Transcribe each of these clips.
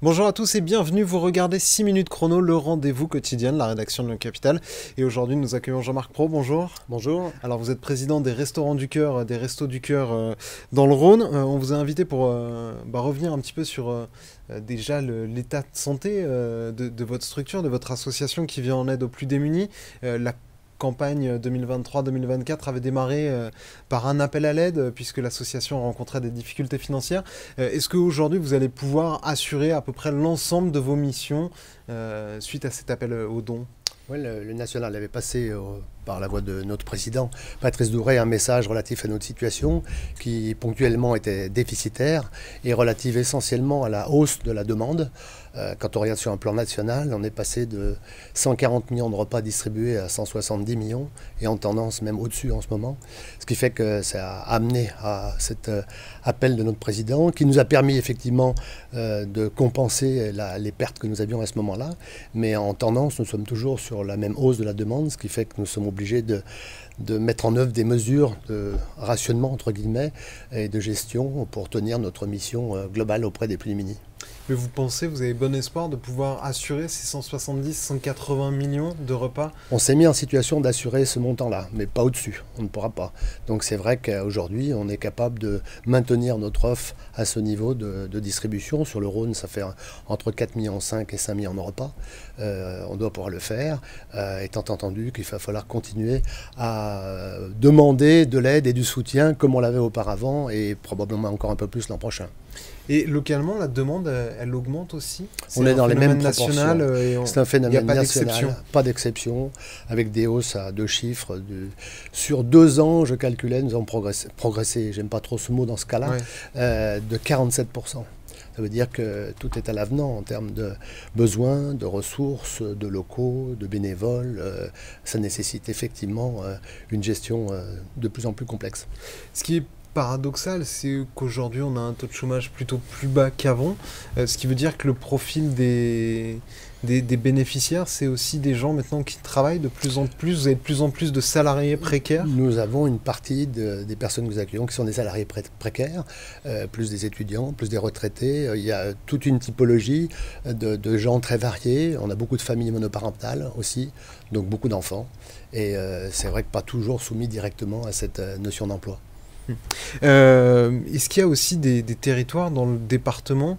Bonjour à tous et bienvenue, vous regardez 6 minutes chrono, le rendez-vous quotidien de la rédaction de Le Capital. Et aujourd'hui nous accueillons Jean-Marc Pro, bonjour. Bonjour. Alors vous êtes président des Restaurants du Cœur, des Restos du Cœur dans le Rhône. On vous a invité pour revenir un petit peu sur déjà l'état de santé de votre structure, de votre association qui vient en aide aux plus démunis. La campagne 2023-2024 avait démarré par un appel à l'aide puisque l'association rencontrait des difficultés financières. Est-ce qu'aujourd'hui vous allez pouvoir assurer à peu près l'ensemble de vos missions suite à cet appel aux dons? Oui, le national avait passé par la voix de notre président, Patrice Douret, un message relatif à notre situation qui ponctuellement était déficitaire et relative essentiellement à la hausse de la demande. Quand on regarde sur un plan national, on est passé de 140 millions de repas distribués à 170 millions et en tendance même au-dessus en ce moment. Ce qui fait que ça a amené à cet appel de notre président qui nous a permis effectivement de compenser les pertes que nous avions à ce moment-là. Mais en tendance, nous sommes toujours sur la même hausse de la demande, ce qui fait que nous sommes obligés de mettre en œuvre des mesures de rationnement, entre guillemets, et de gestion pour tenir notre mission globale auprès des plus démunis. Mais vous pensez, vous avez bon espoir de pouvoir assurer ces 170-180 millions de repas? On s'est mis en situation d'assurer ce montant-là, mais pas au-dessus, on ne pourra pas. Donc c'est vrai qu'aujourd'hui, on est capable de maintenir notre offre à ce niveau de distribution. Sur le Rhône, ça fait entre 4,5 millions et 5 millions de repas. On doit pouvoir le faire, étant entendu qu'il va falloir continuer à demander de l'aide et du soutien comme on l'avait auparavant et probablement encore un peu plus l'an prochain. Et localement, la demande, elle augmente aussi? On est dans les mêmes proportions. C'est un phénomène national, pas d'exception, avec des hausses à deux chiffres. Sur 2 ans, je calculais, nous avons progressé, j'aime pas trop ce mot dans ce cas-là, de 47%. Ça veut dire que tout est à l'avenant en termes de besoins, de ressources, de locaux, de bénévoles. Ça nécessite effectivement une gestion de plus en plus complexe. Ce qui est paradoxal, c'est qu'aujourd'hui on a un taux de chômage plutôt plus bas qu'avant, ce qui veut dire que le profil des bénéficiaires, c'est aussi des gens maintenant qui travaillent de plus en plus. Vous avez de plus en plus de salariés précaires? Nous avons une partie des personnes que nous accueillons qui sont des salariés précaires, plus des étudiants, plus des retraités. Il y a toute une typologie de gens très variés. On a beaucoup de familles monoparentales aussi, donc beaucoup d'enfants. Et c'est vrai que pas toujours soumis directement à cette notion d'emploi. Est-ce qu'il y a aussi des territoires dans le département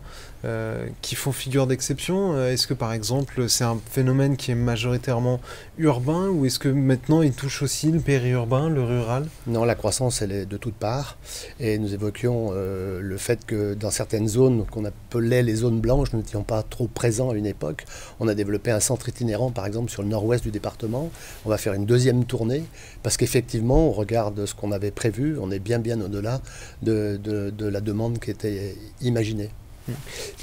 qui font figure d'exception? Est-ce que par exemple c'est un phénomène qui est majoritairement urbain ou est-ce que maintenant il touche aussi le périurbain, le rural? Non, la croissance elle est de toutes parts et nous évoquions le fait que dans certaines zones qu'on appelait les zones blanches, nous n'étions pas trop présents à une époque. On a développé un centre itinérant par exemple sur le nord-ouest du département. On va faire une deuxième tournée parce qu'effectivement on regarde ce qu'on avait prévu, on est bien au-delà de la demande qui était imaginée.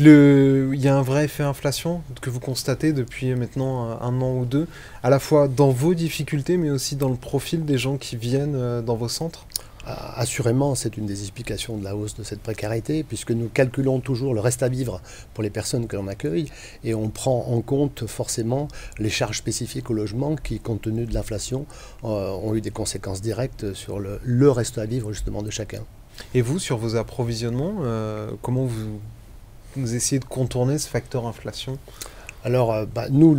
Il y a un vrai effet inflation que vous constatez depuis maintenant 1 an ou 2, à la fois dans vos difficultés, mais aussi dans le profil des gens qui viennent dans vos centres? Assurément, c'est une des explications de la hausse de cette précarité, puisque nous calculons toujours le reste à vivre pour les personnes que l'on accueille, et on prend en compte forcément les charges spécifiques au logement qui, compte tenu de l'inflation, ont eu des conséquences directes sur le reste à vivre justement de chacun. Et vous, sur vos approvisionnements, comment vous essayez de contourner ce facteur inflation? Alors, nous,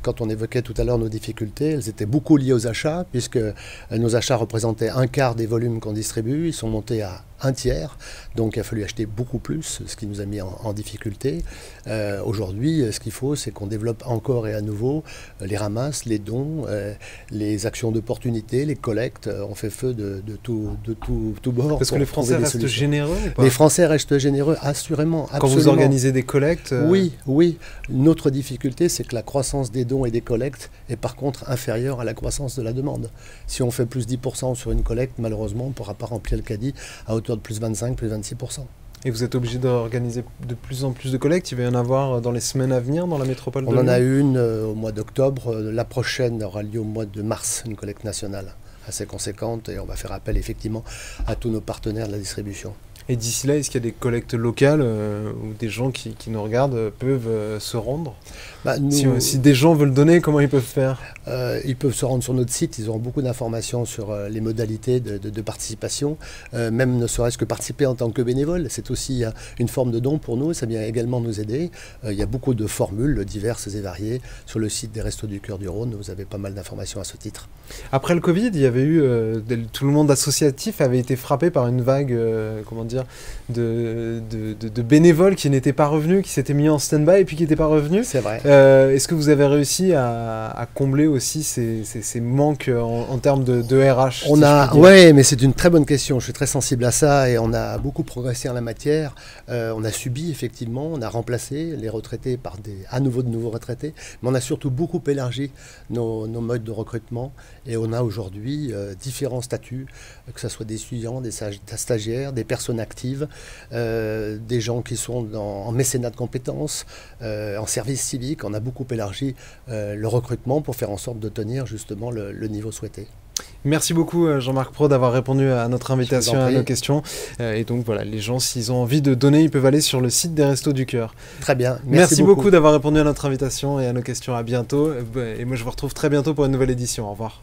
quand on évoquait tout à l'heure nos difficultés, elles étaient beaucoup liées aux achats, puisque nos achats représentaient 1/4 des volumes qu'on distribue. Ils sont montés à 1/3, donc il a fallu acheter beaucoup plus, ce qui nous a mis en difficulté. Aujourd'hui, ce qu'il faut, c'est qu'on développe encore et à nouveau les ramasses, les dons, les actions d'opportunité, les collectes. On fait feu de tout bord. Parce que les Français restent généreux ou pas? Les Français restent généreux, assurément. Quand vous organisez des collectes Oui. Notre difficulté, c'est que la croissance des dons et des collectes est par contre inférieure à la croissance de la demande. Si on fait plus 10% sur une collecte, malheureusement, on ne pourra pas remplir le caddie à hauteur de plus 25, plus 26%. Et vous êtes obligé d'organiser de plus en plus de collectes? Il va y en avoir dans les semaines à venir dans la métropole de Lyon? On en a une au mois d'octobre. La prochaine aura lieu au mois de mars, une collecte nationale assez conséquente. Et on va faire appel effectivement à tous nos partenaires de la distribution. Et d'ici là, est-ce qu'il y a des collectes locales où des gens qui nous regardent peuvent se rendre? Si des gens veulent donner, comment ils peuvent faire? Ils peuvent se rendre sur notre site, ils auront beaucoup d'informations sur les modalités de participation, même ne serait-ce que participer en tant que bénévole. C'est aussi une forme de don pour nous, ça vient également nous aider. Il y a beaucoup de formules diverses et variées sur le site des Restos du Cœur du Rhône, vous avez pas mal d'informations à ce titre. Après le Covid, il y avait eu, tout le monde associatif avait été frappé par une vague, comment dire, de bénévoles qui n'étaient pas revenus, qui s'étaient mis en stand-by et puis qui n'étaient pas revenus. C'est vrai. Est-ce que vous avez réussi à combler aussi ces manques en termes de RH? Oui, mais c'est une très bonne question. Je suis très sensible à ça et on a beaucoup progressé en la matière. On a subi effectivement, on a remplacé les retraités par à nouveau de nouveaux retraités, mais on a surtout beaucoup élargi nos modes de recrutement et on a aujourd'hui différents statuts, que ce soit des étudiants, des stagiaires, des personnes actives, des gens qui sont en mécénat de compétences, en service civique. On a beaucoup élargi le recrutement pour faire en sorte de tenir justement le niveau souhaité. Merci beaucoup Jean-Marc Praud d'avoir répondu à notre invitation, à nos questions. Et donc voilà, les gens, s'ils ont envie de donner, ils peuvent aller sur le site des Restos du Cœur. Très bien. Merci beaucoup d'avoir répondu à notre invitation et à nos questions. À bientôt. Et moi, je vous retrouve très bientôt pour une nouvelle édition. Au revoir.